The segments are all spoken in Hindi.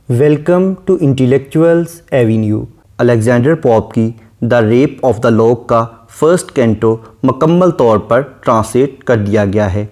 Welcome to intellectuals avenue. Alexander Pope की the rape of the lock का फर्स्ट कैंटो मुकम्मल तौर पर ट्रांसलेट कर दिया गया है।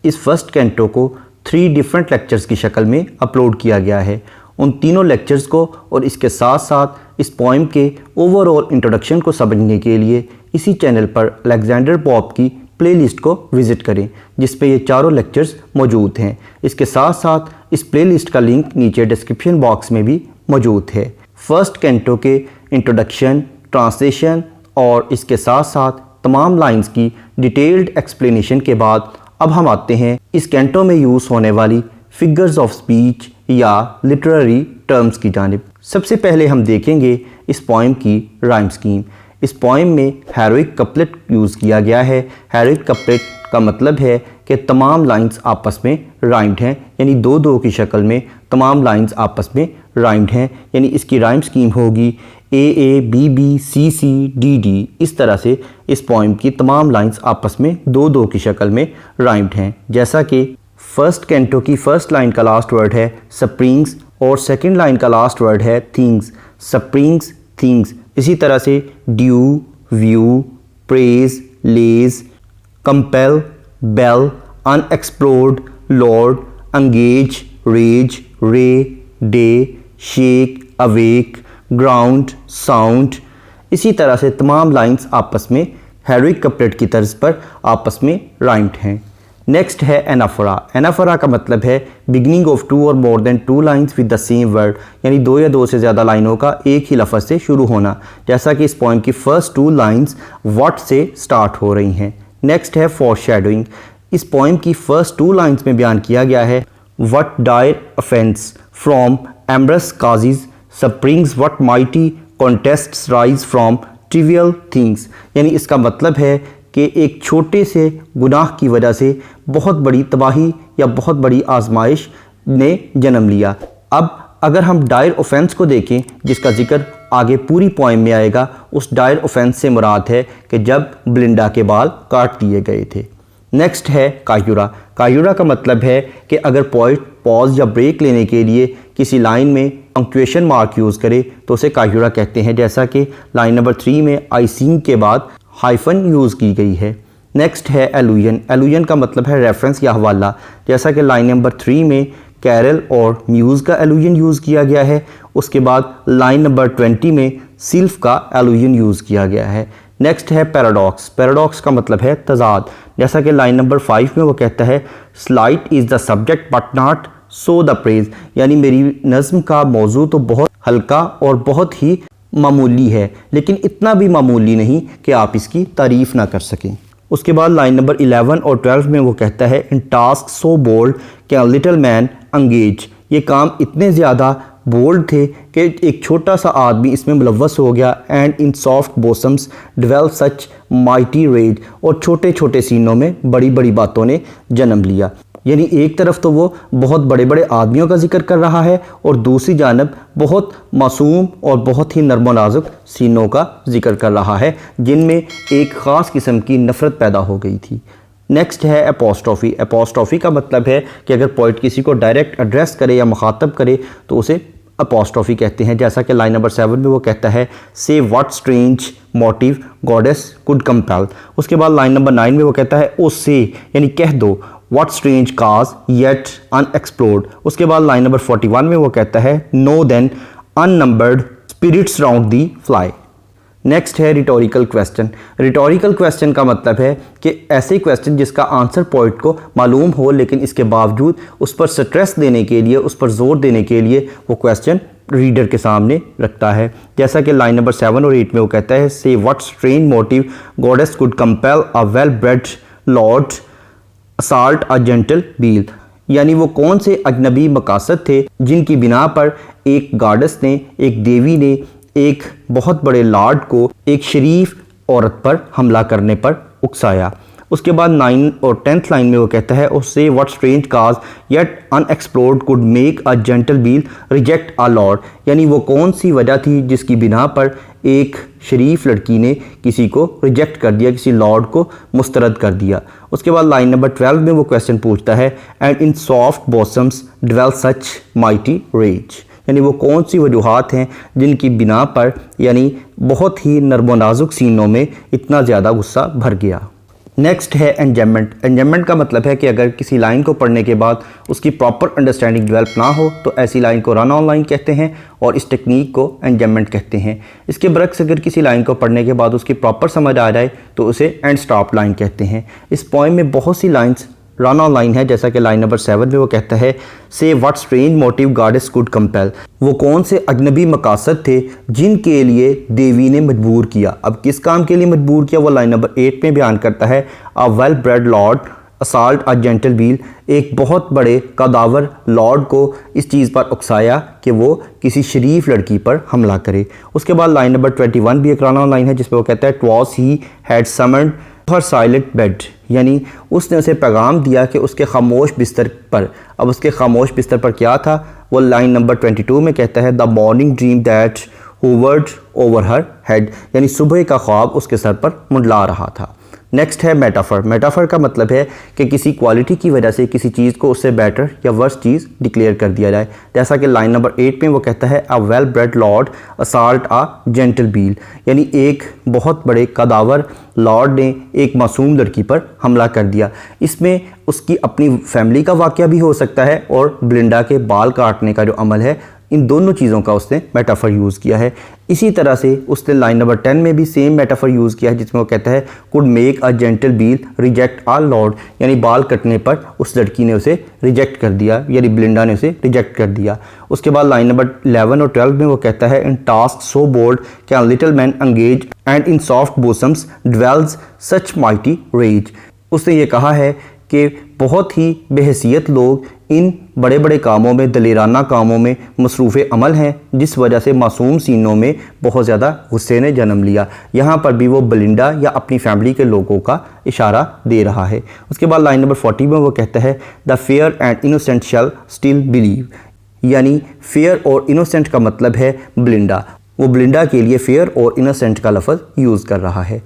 इस फर्स्ट कैंटो को 3 डिफरेंट लेक्चर्स की शक्ल में अपलोड किया गया है। उन तीनों लेक्चर्स को और इसके साथ साथ इस पोइम के ओवरऑल इंट्रोडक्शन को समझने के लिए इसी चैनल पर अलेक्जेंडर पोप की प्लेलिस्ट को विज़िट करें, जिस पे ये चारों लेक्चर्स मौजूद हैं। इसके साथ साथ इस प्लेलिस्ट का लिंक नीचे डिस्क्रिप्शन बॉक्स में भी मौजूद है। फर्स्ट कैंटो के इंट्रोडक्शन, ट्रांसलेशन और इसके साथ साथ तमाम लाइंस की डिटेल्ड एक्सप्लेनेशन के बाद अब हम आते हैं इस कैंटो में यूज़ होने वाली फिगर्स ऑफ स्पीच या लिटरेरी टर्म्स की जानिब। सबसे पहले हम देखेंगे इस पोइम की राइम स्कीम। इस पोइम में हेरोइक कपलेट यूज़ किया गया है। हेरोइक कपलेट का मतलब है कि तमाम लाइंस आपस में राइम्ड हैं, यानी दो दो की शक्ल में तमाम लाइंस आपस में राइम्ड हैं। यानी इसकी राइम स्कीम होगी A B B C C D D. इस तरह से इस पोइम की तमाम लाइंस आपस में दो दो की शक्ल में राइम्ड हैं। जैसा कि फर्स्ट कैंटो की फर्स्ट लाइन का लास्ट वर्ड है स्प्रिंग्स और सेकंड लाइन का लास्ट वर्ड है थिंग्स। Springs, things. इसी तरह से dew, view, praise, lays, compel, bell, unexplored, lord, engage, rage, ray, day, shake, awake, ground, sound. इसी तरह से तमाम लाइंस आपस में हेरोइक कपलेट की तर्ज पर आपस में राइम्ड हैं। नेक्स्ट है एनाफोरा। एनाफोरा का मतलब है बिगनिंग ऑफ 2 और more than 2 lines with the same word, यानी 2 या 2 से ज़्यादा लाइनों का एक ही लफ्ज़ से शुरू होना। जैसा कि इस पोइम की फर्स्ट 2 लाइन्स व्हाट से स्टार्ट हो रही हैं। नेक्स्ट है फोरशैडोइंग। इस पोइम की फर्स्ट 2 लाइन्स में बयान किया गया है what dire offence from amorous causes springs what mighty contests rise from trivial things. यानी इसका मतलब है कि एक छोटे से गुनाह की वजह से बहुत बड़ी तबाही या बहुत बड़ी आजमाइश ने जन्म लिया। अब अगर हम डायर ऑफेंस को देखें, जिसका जिक्र आगे पूरी पोइम में आएगा, उस डायर ऑफेंस से मुराद है कि जब ब्लिंडा के बाल काट दिए गए थे। नेक्स्ट है कायूरा। कायूरा का मतलब है कि अगर पोइट पॉज या ब्रेक लेने के लिए किसी लाइन में पंक्चुएशन मार्क यूज़ करे तो उसे कायूरा कहते हैं। जैसा कि लाइन नंबर 3 में आई सीन के बाद हाइफन यूज़ की गई है। नेक्स्ट है एलुजन। एलुजन का मतलब है रेफरेंस या हवाला। जैसा कि लाइन नंबर 3 में कैरल और म्यूज़ का एलुजन यूज़ किया गया है। उसके बाद लाइन नंबर 20 में सिल्फ का एलुजन यूज़ किया गया है। नेक्स्ट है पैराडॉक्स। पैराडॉक्स का मतलब है तजाद। जैसा कि लाइन नंबर 5 में वो कहता है slight is the subject but not so the praise. यानी मेरी नज़्म का मौजू तो बहुत हल्का और बहुत ही मामूली है, लेकिन इतना भी मामूली नहीं कि आप इसकी तारीफ़ ना कर सकें। उसके बाद लाइन नंबर 11 और 12 में वो कहता है in task so bold can little man engage. ये काम इतने ज़्यादा बोल्ड थे कि एक छोटा सा आदमी इसमें मुलव्वस हो गया। And in soft bosoms dwells such mighty rage. और छोटे छोटे सीनों में बड़ी बड़ी बातों ने जन्म लिया। यानी एक तरफ तो वो बहुत बड़े बड़े आदमियों का जिक्र कर रहा है और दूसरी जानब बहुत मासूम और बहुत ही नर्म नाजुक सीनों का जिक्र कर रहा है, जिनमें एक ख़ास किस्म की नफ़रत पैदा हो गई थी। नेक्स्ट है एपोस्ट्रोफी। एपोस्ट्रोफी का मतलब है कि अगर पोइट किसी को डायरेक्ट एड्रेस करे या मुखातब करे तो उसे एपोस्ट्रोफी कहते हैं। जैसा कि लाइन नंबर 7 में वो कहता है say what strange motive goddess could compel. उसके बाद लाइन नंबर 9 में वो कहता है ओ से, यानी कह दो What strange cause yet unexplored। उसके बाद लाइन नंबर 41 में वो कहता है No then unnumbered spirits round the fly। Next है रिटोरिकल क्वेश्चन। रिटोरिकल क्वेश्चन का मतलब है कि ऐसे क्वेश्चन जिसका आंसर पोइट को मालूम हो, लेकिन इसके बावजूद उस पर स्ट्रेस देने के लिए, उस पर जोर देने के लिए वो क्वेश्चन रीडर के सामने रखता है। जैसा कि लाइन नंबर 7 और 8 में वो कहता है say what strange motive goddess could compel a well bred lord assault a gentle belle. यानी वो कौन से अजनबी मकासद थे जिनकी बिना पर एक गॉडेस ने, एक देवी ने एक बहुत बड़े लॉर्ड को एक शरीफ औरत पर हमला करने पर उकसाया। उसके बाद 9 और 10th लाइन में वो कहता है उससे what strange cause yet unexplored could make a gentle bill reject a Lord. यानी वो कौन सी वजह थी जिसकी बिना पर एक शरीफ लड़की ने किसी को रिजेक्ट कर दिया, किसी लॉर्ड को मुस्तरद कर दिया। उसके बाद लाइन नंबर 12 में वो क्वेश्चन पूछता है and in soft bosoms dwell such mighty rage. यानी वो कौन सी वजूहात हैं जिनकी बिना पर यानी बहुत ही नर्म व नाजुक सीनों में इतना ज़्यादा गुस्सा भर गया। नेक्स्ट है एंजायमेंट। एंजायमेंट का मतलब है कि अगर किसी लाइन को पढ़ने के बाद उसकी प्रॉपर अंडरस्टैंडिंग डेवलप ना हो तो ऐसी लाइन को रन ऑन लाइन कहते हैं और इस टेक्निक को एंजायमेंट कहते हैं। इसके बरक्स अगर किसी लाइन को पढ़ने के बाद उसकी प्रॉपर समझ आ जाए तो उसे एंड स्टॉप लाइन कहते हैं। इस पोएम में बहुत सी लाइन्स रन ऑन लाइन है, जैसा कि लाइन नंबर 7 में वो कहता है say what strange motive goddess could compel. वो कौन से अजनबी मकासद थे जिनके लिए देवी ने मजबूर किया। अब किस काम के लिए मजबूर किया वो लाइन नंबर 8 में बयान करता है। A well bred lord assault a gentle belle, एक बहुत बड़े कदावर लॉर्ड को इस चीज़ पर उकसाया कि वो किसी शरीफ लड़की पर हमला करे। उसके बाद लाइन नंबर 21 भी एक रन ऑन लाइन है जिसमें वो कहता है toss he had summoned her silent bed, यानी उसने उसे पैगाम दिया कि उसके खामोश बिस्तर पर। अब उसके खामोश बिस्तर पर क्या था वो लाइन नंबर 22 में कहता है the morning dream that hovered over her head, यानी सुबह का ख्वाब उसके सर पर मुंडला रहा था। नेक्स्ट है मेटाफर। मेटाफर का मतलब है कि किसी क्वालिटी की वजह से किसी चीज़ को उससे बेटर या वर्स चीज़ डिक्लेयर कर दिया जाए, जैसा कि लाइन नंबर 8 में वो कहता है a well bred lord assault a gentle belle, यानी एक बहुत बड़े कदावर लॉर्ड ने एक मासूम लड़की पर हमला कर दिया। इसमें उसकी अपनी फैमिली का वाक़या भी हो सकता है और ब्लिंडा के बाल काटने का जो अमल है, इन दोनों चीज़ों का उसने मेटाफर यूज़ किया है। इसी तरह से उसने लाइन नंबर 10 में भी सेम मेटाफर यूज़ किया है जिसमें वो कहता है could make a gentle bill reject a Lord, यानी बाल कटने पर उस लड़की ने उसे रिजेक्ट कर दिया, यानी ब्लिंडा ने उसे रिजेक्ट कर दिया। उसके बाद लाइन नंबर 11 और 12 में वो कहता है in task so bold can little man engage and in soft bosoms dwells such mighty rage. उसने ये कहा है कि बहुत ही बेहसियत लोग इन बड़े बड़े कामों में, दलेराना कामों में मसरूफ़ अमल हैं, जिस वजह से मासूम सीनों में बहुत ज़्यादा गुस्से ने जन्म लिया। यहाँ पर भी वो ब्लिंडा या अपनी फैमिली के लोगों का इशारा दे रहा है। उसके बाद लाइन नंबर 40 में वो कहता है the fair and innocent shall still believe, यानी फेयर और इनोसेंट का मतलब है ब्लिंडा। वो ब्लिंडा के लिए फेयर और इनोसेंट का लफ्ज़ यूज़ कर रहा है।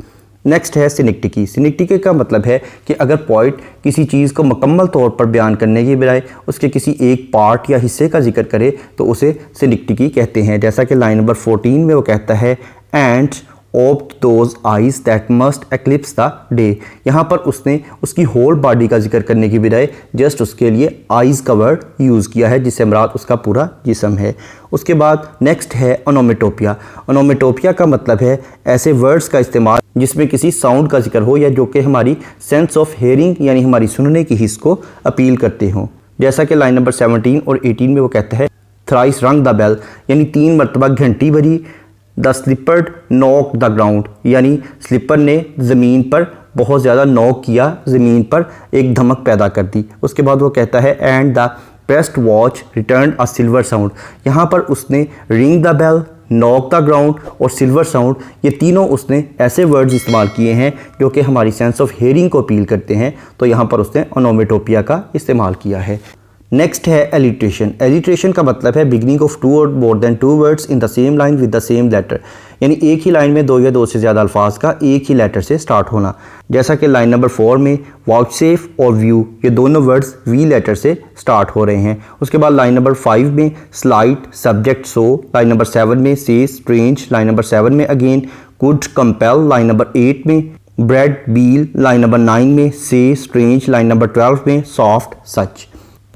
नेक्स्ट है सिनिक्टिकी। सिनिक्टिकी का मतलब है कि अगर पोइट किसी चीज़ को मुकम्मल तौर पर बयान करने की बजाय उसके किसी एक पार्ट या हिस्से का जिक्र करे तो उसे सिनिक्टिकी कहते हैं, जैसा कि लाइन नंबर 14 में वो कहता है and oped those eyes that must eclipse the day. यहाँ पर उसने उसकी होल बॉडी का जिक्र करने की बजाय जस्ट उसके लिए आइज़ का वर्ड यूज़ किया है, जिससे मुराद उसका पूरा जिस्म है। उसके बाद नेक्स्ट है ओनोमेटोपिया। ओनोमेटोपिया का मतलब है ऐसे वर्ड्स का इस्तेमाल जिसमें किसी साउंड का जिक्र हो या जो कि हमारी सेंस ऑफ हेयरिंग यानी हमारी सुनने की हिस्स को अपील करते हों, जैसा कि लाइन नंबर 17 और 18 में वो कहता है थ्राइस रंग द बेल, यानी 3 मरतबा घंटी बजी। द स्लिपर्ड नॉक द ग्राउंड, यानी स्लिपर ने ज़मीन पर बहुत ज़्यादा नॉक किया, ज़मीन पर एक धमक पैदा कर दी। उसके बाद वो कहता है and the pressed watch return a silver sound. यहाँ पर उसने ring the bell, knock the ground और सिल्वर साउंड, ये तीनों उसने ऐसे वर्ड्स इस्तेमाल किए हैं जो कि हमारी सेंस ऑफ हेयरिंग को अपील करते हैं, तो यहाँ पर उसने ओनोमेटोपिया का इस्तेमाल किया है। नेक्स्ट है एलिट्रेशन। एलिट्रेशन का मतलब है बिगनिंग ऑफ 2 और more than 2 words in the same line with the same letter, यानी एक ही लाइन में 2 या 2 से ज़्यादा अल्फाज का एक ही लेटर से स्टार्ट होना, जैसा कि लाइन नंबर 4 में वाउचसेफ और व्यू, ये दोनों वर्ड्स वी लेटर से स्टार्ट हो रहे हैं। उसके बाद लाइन नंबर 5 में slight subject so, line number 7 में से स्ट्रेंज, लाइन नंबर 7 में again could compel, line number 8 में ब्रेड बील, लाइन नंबर 9 में से स्ट्रेंज, लाइन नंबर 12 में सॉफ्ट सच।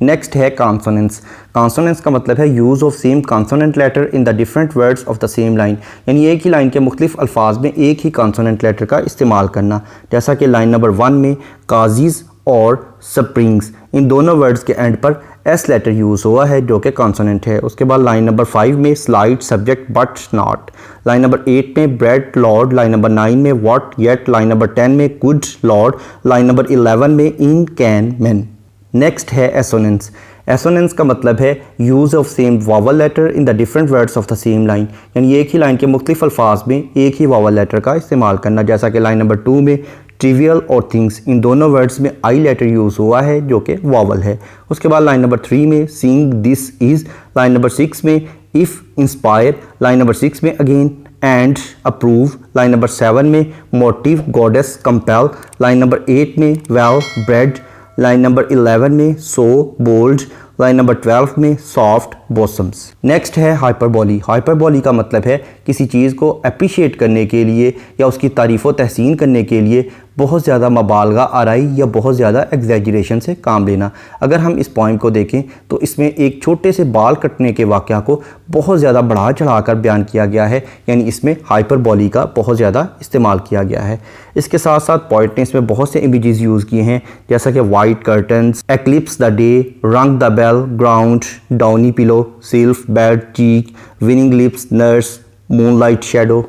नेक्स्ट है कॉन्सोनेंट्स। कॉन्सोनेंट्स का मतलब है use of same consonant letter in the different words of the same line, यानी एक ही लाइन के मुख्तलिफ अल्फाज में एक ही कॉन्सोनेंट लेटर का इस्तेमाल करना, जैसा कि लाइन नंबर 1 में काजीज़ और स्प्रिंग्स, इन दोनों वर्ड्स के एंड पर एस लेटर यूज़ हुआ है जो कि कॉन्सोनेंट है। उसके बाद लाइन नंबर 5 में slide subject but not, line number 8 में ब्रेड लॉर्ड, लाइन नंबर 9 में व्हाट येट, लाइन नंबर 10 में कुड लॉर्ड, लाइन नंबर 11 में इन कैन मैन। नेक्स्ट है एसोनेंस। एसोनेंस का मतलब है use of same vowel letter in the different words of the same line, यानी एक ही लाइन के मुख्तलिफ अल्फाज में एक ही वावल लेटर का इस्तेमाल करना, जैसा कि लाइन नंबर 2 में ट्रिवियल और थिंग्स, इन दोनों वर्ड्स में आई लेटर यूज़ हुआ है जो कि वावल है। उसके बाद लाइन नंबर 3 में seeing this is, line number 6 में इफ़ इंस्पायर, लाइन नंबर 6 में again and approve, line number 7 में motive goddess compel, line number 8 में वेल ब्रेड, लाइन नंबर 11 में सो बोल्ड, लाइन नंबर 12 में सॉफ्ट बॉसम्स। नेक्स्ट है हाइपरबोली। हाइपरबोली का मतलब है किसी चीज़ को अप्रिशिएट करने के लिए या उसकी तारीफ़ व तहसीन करने के लिए बहुत ज़्यादा मबालगा आराई या बहुत ज़्यादा एग्जैजरेशन से काम लेना। अगर हम इस पॉइंट को देखें तो इसमें एक छोटे से बाल कटने के वाक़या को बहुत ज़्यादा बढ़ा चढ़ाकर बयान किया गया है, यानी इसमें हाइपरबोली का बहुत ज़्यादा इस्तेमाल किया गया है। इसके साथ साथ पोइट ने इसमें बहुत से इमेजेस यूज़ किए हैं, जैसा कि white curtains, eclipse the day, rang the bell, ground, downy pillow, sylph, bed, cheek, winning lips, nurse, moonlight shadow.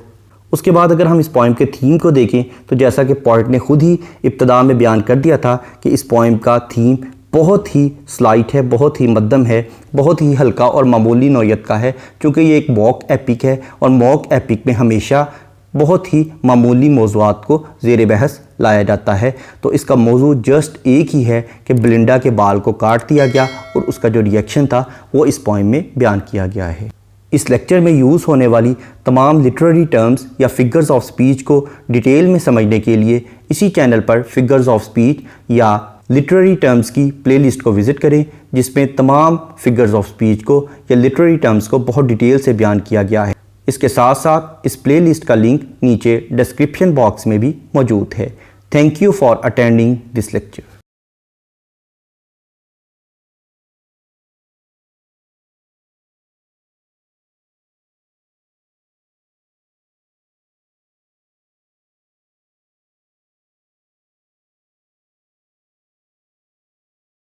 उसके बाद अगर हम इस पोइम के थीम को देखें तो जैसा कि पोइट ने खुद ही इब्तदा में बयान कर दिया था कि इस पोइम का थीम बहुत ही स्लाइट है, बहुत ही मध्यम है, बहुत ही हल्का और मामूली नौयत का है, क्योंकि ये एक मॉक एपिक है और मॉक एपिक में हमेशा बहुत ही मामूली मौज़ूआत को ज़ेर बहस लाया जाता है। तो इसका मौजू जस्ट एक ही है कि बेलिंडा के बाल को काट दिया गया और उसका जो रिएक्शन था वो इस पोइम में बयान किया गया है। इस लेक्चर में यूज़ होने वाली तमाम लिटरेरी टर्म्स या फिगर्स ऑफ स्पीच को डिटेल में समझने के लिए इसी चैनल पर फिगर्स ऑफ स्पीच या लिटरेरी टर्म्स की प्लेलिस्ट को विज़िट करें, जिसमें तमाम फिगर्स ऑफ स्पीच को या लिटरेरी टर्म्स को बहुत डिटेल से बयान किया गया है। इसके साथ साथ इस प्लेलिस्ट का लिंक नीचे डिस्क्रिप्शन बॉक्स में भी मौजूद है। Thank you for attending this lecture.